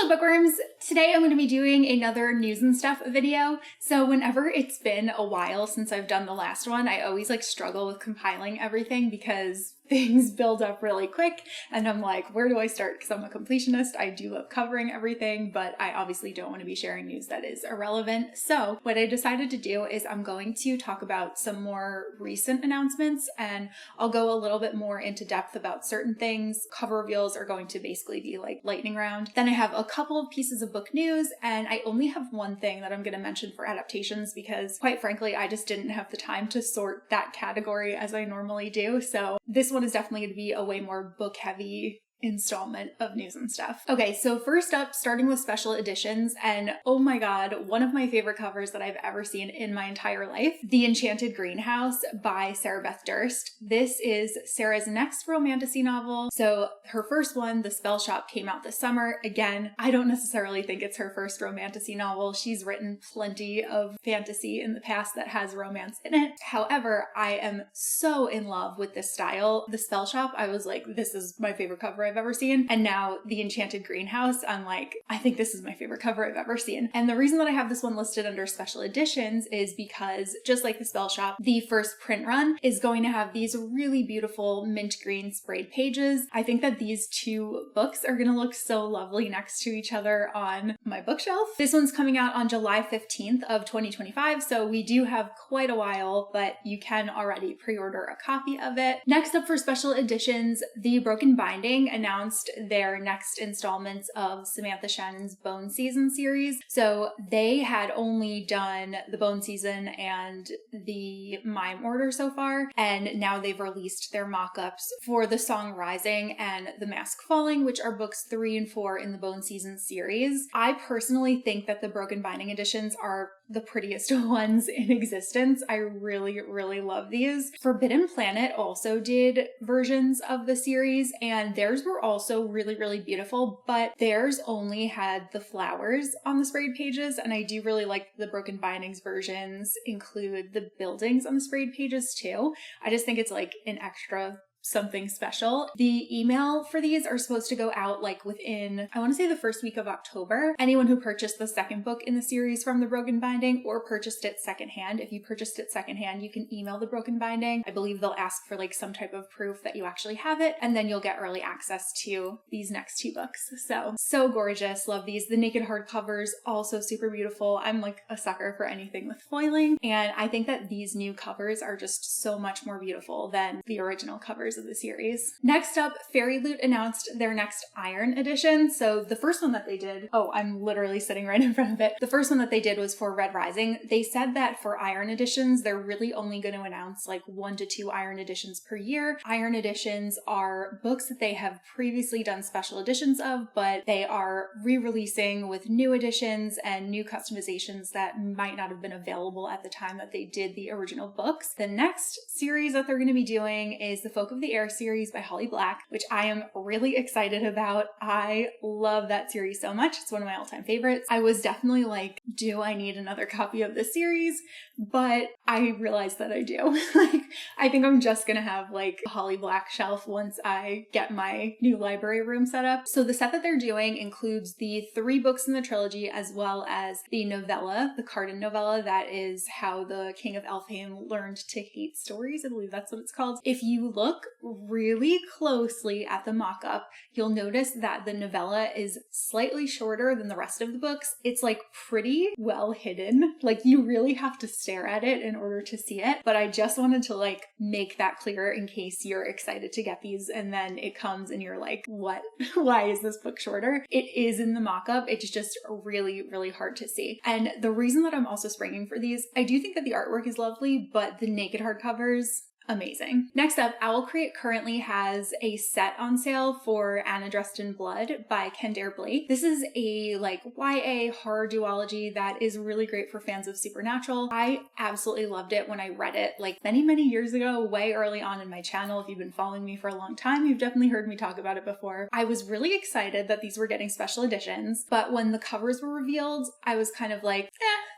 Hello bookworms! Today I'm going to be doing another news and stuff video. So whenever it's been a while since I've done the last one, I always struggle with compiling everything because things build up really quick and I'm like, where do I start? Because I'm a completionist. I do love covering everything, but I obviously don't want to be sharing news that is irrelevant. So what I decided to do is I'm going to talk about some more recent announcements and I'll go a little bit more into depth about certain things. Cover reveals are going to basically be like lightning round. Then I have a couple of pieces of book news and I only have one thing that I'm going to mention for adaptations because quite frankly, I just didn't have the time to sort that category as I normally do. So this one is definitely going to be a way more book heavy installment of news and stuff. Okay, so first up, starting with special editions, and oh my god, one of my favorite covers that I've ever seen in my entire life, The Enchanted Greenhouse by Sarah Beth Durst. This is Sarah's next romantasy novel. So her first one, The Spell Shop, came out this summer. Again, I don't necessarily think it's her first romantasy novel. She's written plenty of fantasy in the past that has romance in it. However, I am so in love with this style. The Spell Shop, I was like, this is my favorite cover I've ever seen. And now The Enchanted Greenhouse, I'm like, I think this is my favorite cover I've ever seen. And the reason that I have this one listed under special editions is because just like The Spell Shop, the first print run is going to have these really beautiful mint green sprayed pages. I think that these two books are going to look so lovely next to each other on my bookshelf. This one's coming out on July 15th of 2025, so we do have quite a while, but you can already pre-order a copy of it. Next up for special editions, The Broken Binding announced their next installments of Samantha Shannon's Bone Season series. So they had only done the Bone Season and the Mime Order so far, and now they've released their mock-ups for The Song Rising and The Mask Falling, which are books 3 and 4 in the Bone Season series. I personally think that the Broken Binding editions are the prettiest ones in existence. I really, really love these. Forbidden Planet also did versions of the series, and theirs were also really, really beautiful, but theirs only had the flowers on the sprayed pages, and I do really like the Broken Bindings versions include the buildings on the sprayed pages too. I just think it's like an extra something special. The email for these are supposed to go out like within, I want to say the first week of October. Anyone who purchased the second book in the series from the Broken Binding or purchased it secondhand, if you purchased it secondhand, you can email the Broken Binding. I believe they'll ask for like some type of proof that you actually have it, and then you'll get early access to these next two books. So gorgeous. Love these. The naked hardcovers, also super beautiful. I'm like a sucker for anything with foiling, and I think that these new covers are just so much more beautiful than the original covers of the series. Next up, Fairy Loot announced their next Iron edition. So the first one that they did, oh, I'm literally sitting right in front of it. The first one that they did was for Red Rising. They said that for Iron editions, they're really only going to announce like 1 to 2 Iron editions per year. Iron editions are books that they have previously done special editions of, but they are re-releasing with new editions and new customizations that might not have been available at the time that they did the original books. The next series that they're going to be doing is the Folk of the Air series by Holly Black, which I am really excited about. I love that series so much. It's one of my all-time favorites. I was definitely like, do I need another copy of this series? But I realized that I do. I think I'm just gonna have like a Holly Black shelf once I get my new library room set up. So the set that they're doing includes the 3 books in the trilogy as well as the novella, the Cardan novella, that is How the King of Elfhame Learned to Hate Stories. I believe that's what it's called. If you look really closely at the mock-up, you'll notice that the novella is slightly shorter than the rest of the books. It's like pretty well hidden. Like you really have to stare at it in order to see it. But I just wanted to like make that clear in case you're excited to get these and then it comes and you're like, what? Why is this book shorter? It is in the mock-up. It's just really, really hard to see. And the reason that I'm also springing for these, I do think that the artwork is lovely, but the naked hardcovers, amazing. Next up, Owl Crate currently has a set on sale for Anna Dressed in Blood by Kendare Blake. This is a like YA horror duology that is really great for fans of Supernatural. I absolutely loved it when I read it like many, many years ago, way early on in my channel. If you've been following me for a long time, you've definitely heard me talk about it before. I was really excited that these were getting special editions, but when the covers were revealed, I was kind of like,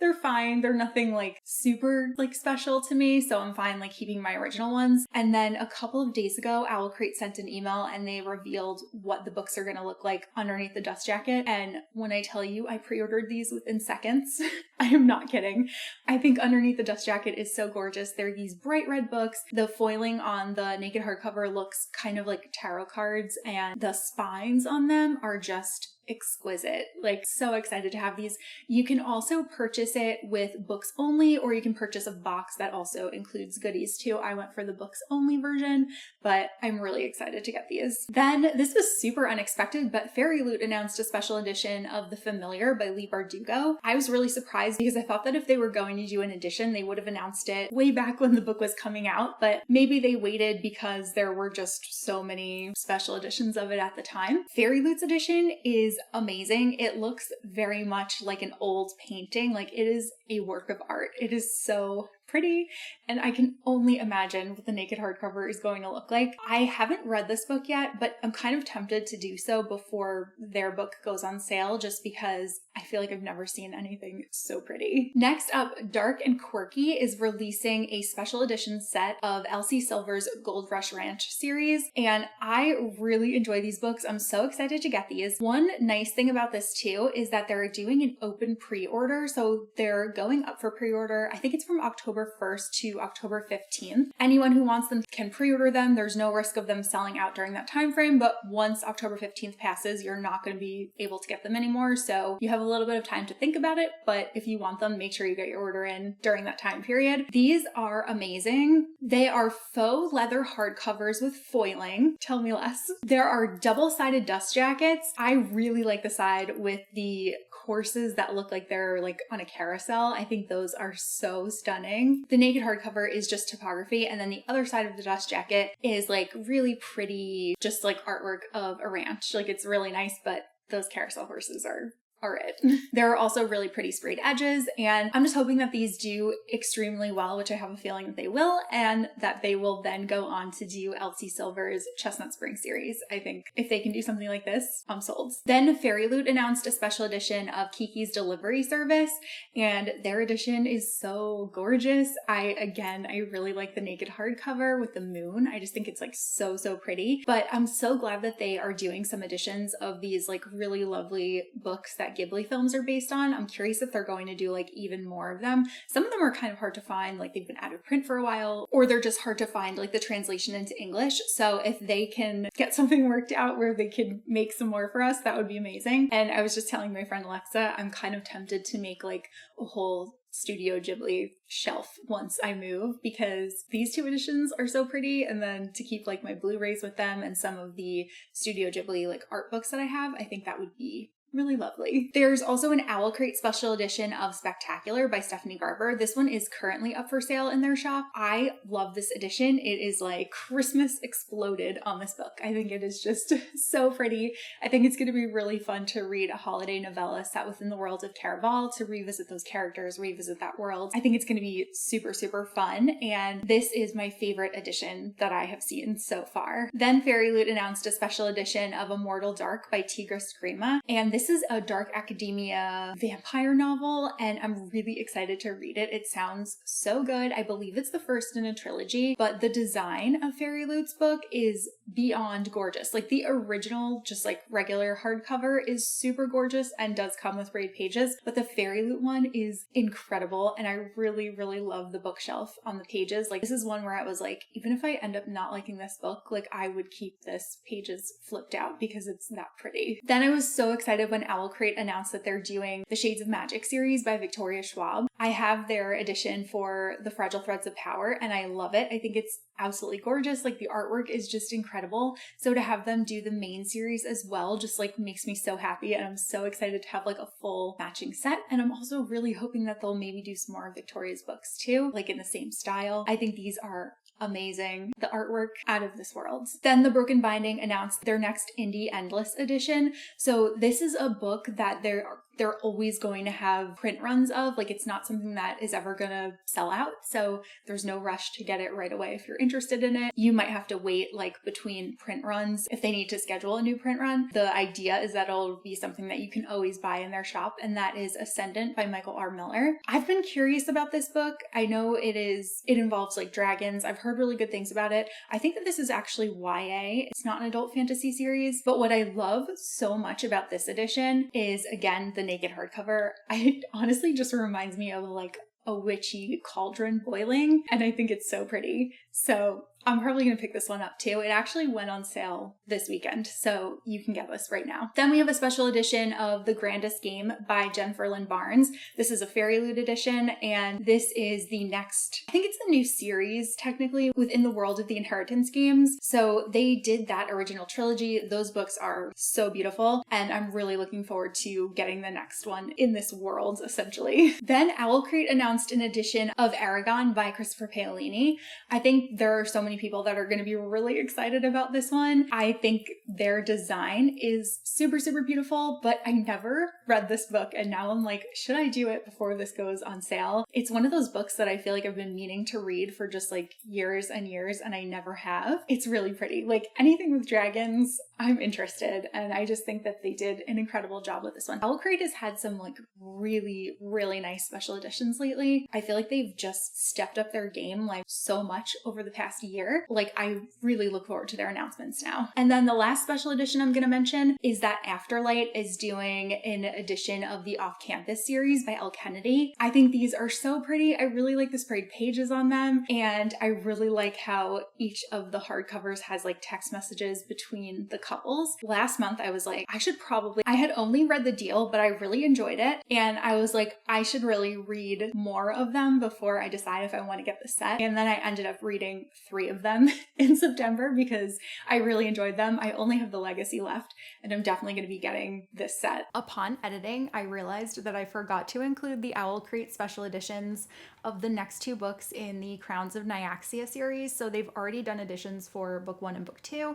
they're fine. They're nothing like super like special to me, so I'm fine like keeping my original ones. And then a couple of days ago, Owl Crate sent an email and they revealed what the books are going to look like underneath the dust jacket. And when I tell you I pre-ordered these within seconds, I am not kidding. I think underneath the dust jacket is so gorgeous. They're these bright red books. The foiling on the naked hardcover looks kind of like tarot cards, and the spines on them are just exquisite. Like, so excited to have these. You can also purchase it with books only, or you can purchase a box that also includes goodies too. I went for the books only version, but I'm really excited to get these. Then this was super unexpected, but Fairy Loot announced a special edition of The Familiar by Leigh Bardugo. I was really surprised because I thought that if they were going to do an edition, they would have announced it way back when the book was coming out, but maybe they waited because there were just so many special editions of it at the time. Fairy Loot's edition is amazing. It looks very much like an old painting. Like, it is a work of art. It is so pretty, and I can only imagine what the naked hardcover is going to look like. I haven't read this book yet, but I'm kind of tempted to do so before their book goes on sale, just because I feel like I've never seen anything so pretty. Next up, Dark and Quirky is releasing a special edition set of Elsie Silver's Gold Rush Ranch series, and I really enjoy these books. I'm so excited to get these. One nice thing about this too is that they're doing an open pre-order, so they're going up for pre-order. I think it's from October 1st to October 15th. Anyone who wants them can pre-order them. There's no risk of them selling out during that time frame, but once October 15th passes, you're not going to be able to get them anymore, so you have a little bit of time to think about it, but if you want them, make sure you get your order in during that time period. These are amazing. They are faux leather hardcovers with foiling. Tell me less. There are double-sided dust jackets. I really like the side with the horses that look like they're like on a carousel. I think those are so stunning. The naked hardcover is just typography, and then the other side of the dust jacket is like really pretty, just like artwork of a ranch. Like, it's really nice, but those carousel horses are it. There are also really pretty sprayed edges, and I'm just hoping that these do extremely well, which I have a feeling that they will, and that they will then go on to do Elsie Silver's Chestnut Spring series. I think if they can do something like this, I'm sold. Then Fairy Loot announced a special edition of Kiki's Delivery Service, and their edition is so gorgeous. I really like the naked hardcover with the moon. I just think it's like so pretty, but I'm so glad that they are doing some editions of these like really lovely books that Ghibli films are based on. I'm curious if they're going to do like even more of them. Some of them are kind of hard to find, like they've been out of print for a while, or they're just hard to find like the translation into English. So if they can get something worked out where they could make some more for us, that would be amazing. And I was just telling my friend Alexa, I'm kind of tempted to make like a whole Studio Ghibli shelf once I move, because these two editions are so pretty, and then to keep like my Blu-rays with them and some of the Studio Ghibli like art books that I have, I think that would be really lovely. There's also an Owl Crate special edition of Spectacular by Stephanie Garber. This one is currently up for sale in their shop. I love this edition. It is like Christmas exploded on this book. I think it is just so pretty. I think it's going to be really fun to read a holiday novella set within the world of Caraval, to revisit those characters, revisit that world. I think it's going to be super fun, and this is my favorite edition that I have seen so far. Then Fairy Loot announced a special edition of Immortal Dark by Tigra Scrima, and this is a dark academia vampire novel, and I'm really excited to read it. It sounds so good. I believe it's the first in a trilogy, but the design of Fairy Loot's book is beyond gorgeous. Like, the original, just like regular hardcover is super gorgeous and does come with braid pages, but the Fairy Loot one is incredible, and I really love the bookshelf on the pages. Like, this is one where I was like, even if I end up not liking this book, like I would keep this pages flipped out because it's that pretty. Then I was so excited when Owl Crate announced that they're doing the Shades of Magic series by Victoria Schwab. I have their edition for The Fragile Threads of Power, and I love it. I think it's absolutely gorgeous. Like, the artwork is just incredible. So to have them do the main series as well just like makes me so happy, and I'm so excited to have like a full matching set. And I'm also really hoping that they'll maybe do some more of Victoria's books too, like in the same style. I think these are amazing. The artwork out of this world. Then the Broken Binding announced their next Indie Endless edition. So this is a book that they're always going to have print runs of. Like, it's not something that is ever gonna sell out, so there's no rush to get it right away. If you're interested in it, you might have to wait like between print runs if they need to schedule a new print run. The idea is that it'll be something that you can always buy in their shop, and that is Ascendant by Michael R. Miller. I've been curious about this book. I know it involves like dragons. I've heard really good things about it. I think that this is actually YA. It's not an adult fantasy series, but what I love so much about this edition is, again, the naked hardcover. It honestly just reminds me of like a witchy cauldron boiling, and I think it's so pretty. So I'm probably going to pick this one up too. It actually went on sale this weekend, so you can get this right now. Then we have a special edition of The Grandest Game by Jennifer Lynn Barnes. This is a Fairy Loot edition, and this is the next, I think it's the new series technically within the world of the Inheritance games. So they did that original trilogy. Those books are so beautiful, and I'm really looking forward to getting the next one in this world, essentially. Then Owl Crate announced an edition of Aragon by Christopher Paolini. I think there are so many people that are going to be really excited about this one. I think their design is super, super beautiful, but I never read this book, and now I'm like, should I do it before this goes on sale? It's one of those books that I feel like I've been meaning to read for just like years and years, and I never have. It's really pretty. Like, anything with dragons, I'm interested, and I just think that they did an incredible job with this one. Owl Crate has had some like really, really nice special editions lately. I feel like they've just stepped up their game like so much over the past year. Like, I really look forward to their announcements now. And then the last special edition I'm going to mention is that Afterlight is doing an edition of the Off-Campus series by Elle Kennedy. I think these are so pretty. I really like the sprayed pages on them, and I really like how each of the hardcovers has like text messages between the couples. Last month I was like, I had only read The Deal, but I really enjoyed it, and I was like, I should really read more of them before I decide if I want to get the set. And then I ended up reading 3 of them in September because I really enjoyed them. I only have the Legacy left, and I'm definitely going to be getting this set. Upon editing, I realized that I forgot to include the Owl Crate special editions of the next 2 books in the Crowns of Nyaxia series. So they've already done editions for book 1 and book 2.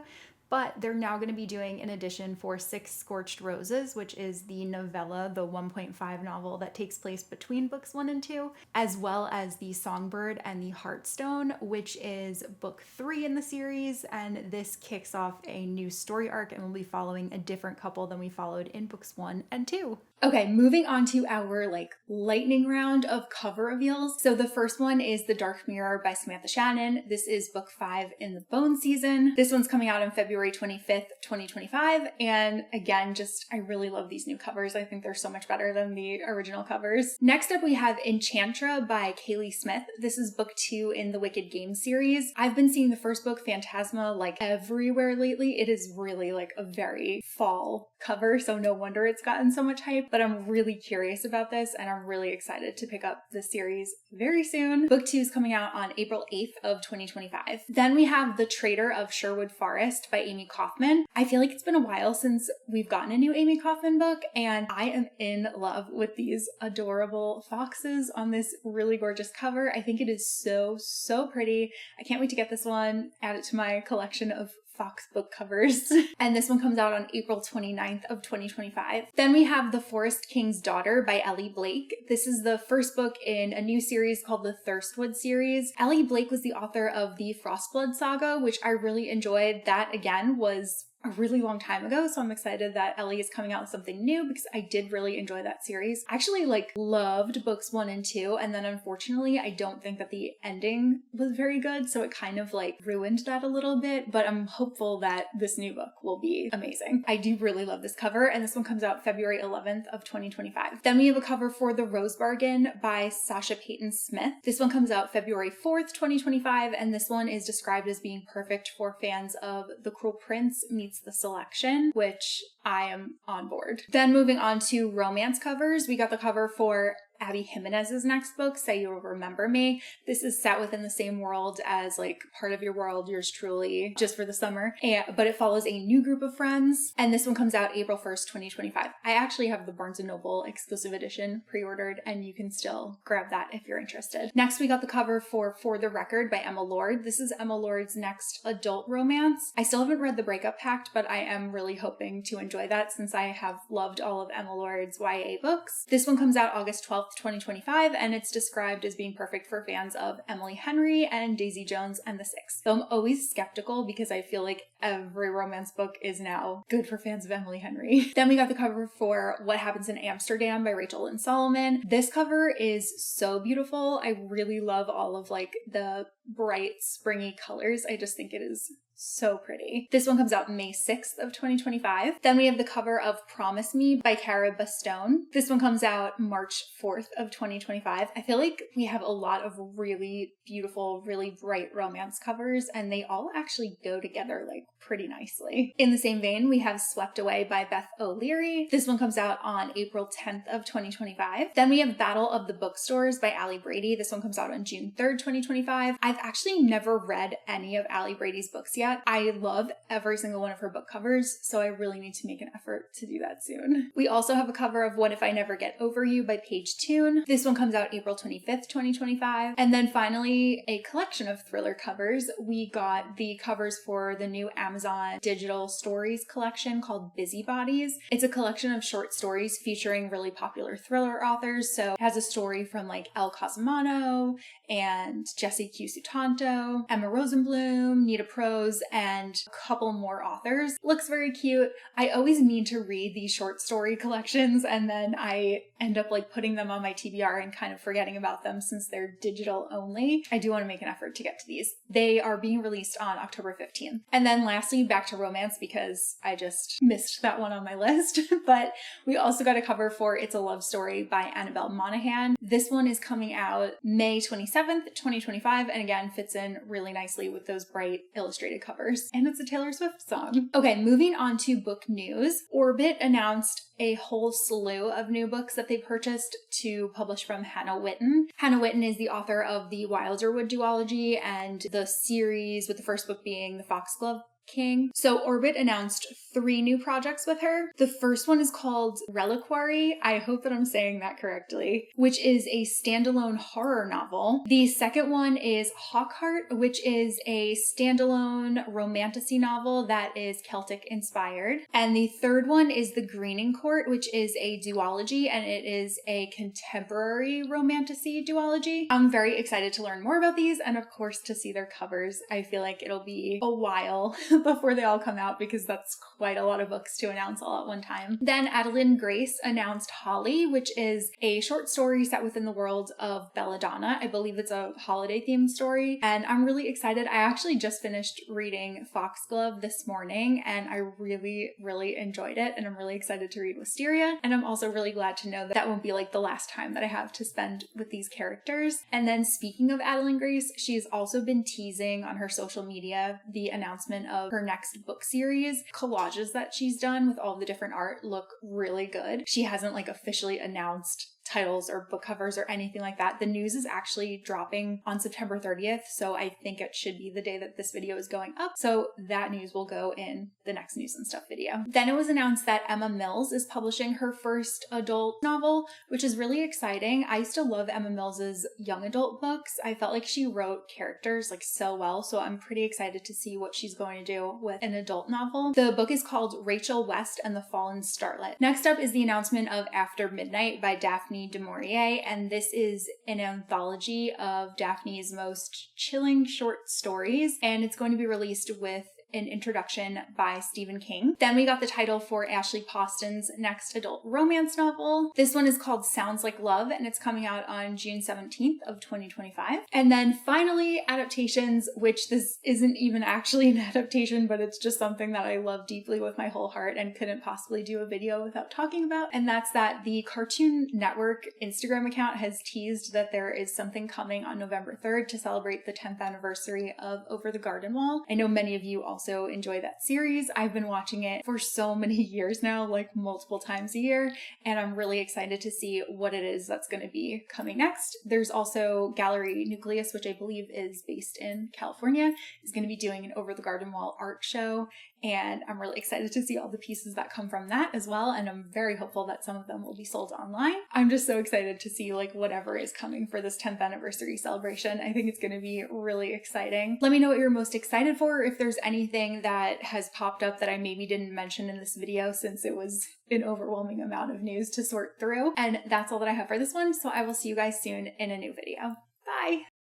But they're now going to be doing an edition for Six Scorched Roses, which is the novella, the 1.5 novel that takes place between books 1 and 2, as well as the Songbird and the Heartstone, which is book 3 in the series. And this kicks off a new story arc and will be following a different couple than we followed in books 1 and 2. Okay, moving on to our like lightning round of cover reveals. So the first one is The Dark Mirror by Samantha Shannon. This is book 5 in the Bone season. This one's coming out on February 25th, 2025. And again, I really love these new covers. I think they're so much better than the original covers. Next up, we have Enchantra by Kaylee Smith. This is book 2 in the Wicked Games series. I've been seeing the first book, Phantasma, like everywhere lately. It is really like a very fall cover, so no wonder it's gotten so much hype. But I'm really curious about this, and I'm really excited to pick up the series very soon. Book 2 is coming out on April 8th of 2025. Then we have The Traitor of Sherwood Forest by Amy Kaufman. I feel like it's been a while since we've gotten a new Amy Kaufman book, and I am in love with these adorable foxes on this really gorgeous cover. I think it is so, so pretty. I can't wait to get this one, add it to my collection of Fox book covers. And this one comes out on April 29th of 2025. Then we have The Forest King's Daughter by Ellie Blake. This is the first book in a new series called the Thirstwood series. Ellie Blake was the author of the Frostblood saga, which I really enjoyed. That again was a really long time ago, so I'm excited that Ellie is coming out with something new because I did really enjoy that series. I actually loved books 1 and 2, and then unfortunately I don't think that the ending was very good, so it kind of ruined that a little bit, but I'm hopeful that this new book will be amazing. I do really love this cover, and this one comes out February 11th of 2025. Then we have a cover for The Rose Bargain by Sasha Payton Smith. This one comes out February 4th, 2025, and this one is described as being perfect for fans of The Cruel Prince meets The Selection, which I am on board. Then moving on to romance covers, we got the cover for Abby Jimenez's next book, Say You Will Remember Me. This is set within the same world as like Part of Your World, Yours Truly, Just for the Summer, but it follows a new group of friends, and this one comes out April 1st, 2025. I actually have the Barnes & Noble exclusive edition pre-ordered, and you can still grab that if you're interested. Next, we got the cover for the Record by Emma Lord. This is Emma Lord's next adult romance. I still haven't read The Breakup Pact, but I am really hoping to enjoy that since I have loved all of Emma Lord's YA books. This one comes out August 12th, 2025, and it's described as being perfect for fans of Emily Henry and Daisy Jones and the Six. Though I'm always skeptical because I feel like every romance book is now good for fans of Emily Henry. Then we got the cover for What Happens in Amsterdam by Rachel Lynn Solomon. This cover is so beautiful. I really love all of like the bright springy colors. I just think it is so pretty. This one comes out May 6th of 2025. Then we have the cover of Promise Me by Cara Bastone. This one comes out March 4th of 2025. I feel like we have a lot of really beautiful, really bright romance covers, and they all actually go together like pretty nicely. In the same vein, we have Swept Away by Beth O'Leary. This one comes out on April 10th of 2025. Then we have Battle of the Bookstores by Allie Brady. This one comes out on June 3rd, 2025. I've actually never read any of Allie Brady's books yet. I love every single one of her book covers, so I really need to make an effort to do that soon. We also have a cover of What If I Never Get Over You by Paige Toon. This one comes out April 25th, 2025. And then finally, a collection of thriller covers. We got the covers for the new Amazon digital stories collection called Busybodies. It's a collection of short stories featuring really popular thriller authors. So it has a story from like Elle Cosimano and Jessie Q. Sutanto, Emma Rosenblum, Nita Prose, and a couple more authors. Looks very cute. I always mean to read these short story collections, and then I end up like putting them on my TBR and kind of forgetting about them since they're digital only. I do want to make an effort to get to these. They are being released on October 15th. And then lastly, back to romance because I just missed that one on my list. But we also got a cover for It's a Love Story by Annabelle Monaghan. This one is coming out May 27th, 2025, and again fits in really nicely with those bright illustrated covers. And it's a Taylor Swift song. Okay, moving on to book news. Orbit announced a whole slew of new books that they purchased to publish from Hannah Witten. Hannah Witten is the author of the Wilderwood duology and the series, with the first book being The Foxglove King. So Orbit announced 3 new projects with her. The first one is called Reliquary. I hope that I'm saying that correctly, which is a standalone horror novel. The second one is Hawkheart, which is a standalone romantasy novel that is Celtic inspired. And the third one is The Greening Court, which is a duology, and it is a contemporary romantasy duology. I'm very excited to learn more about these and of course to see their covers. I feel like it'll be a while before they all come out because that's quite a lot of books to announce all at one time. Then Adeline Grace announced Holly, which is a short story set within the world of Belladonna. I believe it's a holiday themed story, and I'm really excited. I actually just finished reading Foxglove this morning and I really, really enjoyed it, and I'm really excited to read Wisteria, and I'm also really glad to know that that won't be like the last time that I have to spend with these characters. And then speaking of Adeline Grace, she's also been teasing on her social media the announcement of her next book series. Collages that she's done with all the different art look really good. She hasn't like officially announced titles or book covers or anything like that. The news is actually dropping on September 30th, so I think it should be the day that this video is going up, so that news will go in the next news and stuff video. Then it was announced that Emma Mills is publishing her first adult novel, which is really exciting. I used to love Emma Mills's young adult books. I felt like she wrote characters like so well, so I'm pretty excited to see what she's going to do with an adult novel. The book is called Rachel West and the Fallen Starlet. Next up is the announcement of After Midnight by Daphne du Maurier, and this is an anthology of Daphne's most chilling short stories, and it's going to be released with an introduction by Stephen King. Then we got the title for Ashley Poston's next adult romance novel. This one is called Sounds Like Love, and it's coming out on June 17th of 2025. And then finally, adaptations, which this isn't even actually an adaptation, but it's just something that I love deeply with my whole heart and couldn't possibly do a video without talking about. And that's that the Cartoon Network Instagram account has teased that there is something coming on November 3rd to celebrate the 10th anniversary of Over the Garden Wall. I know many of you also also enjoy that series. I've been watching it for so many years now, like multiple times a year, and I'm really excited to see what it is that's going to be coming next. There's also Gallery Nucleus, which I believe is based in California, is going to be doing an Over the Garden Wall art show, and I'm really excited to see all the pieces that come from that as well, and I'm very hopeful that some of them will be sold online. I'm just so excited to see like whatever is coming for this 10th anniversary celebration. I think it's going to be really exciting. Let me know what you're most excited for, if there's anything that has popped up that I maybe didn't mention in this video since it was an overwhelming amount of news to sort through. And that's all that I have for this one, so I will see you guys soon in a new video. Bye!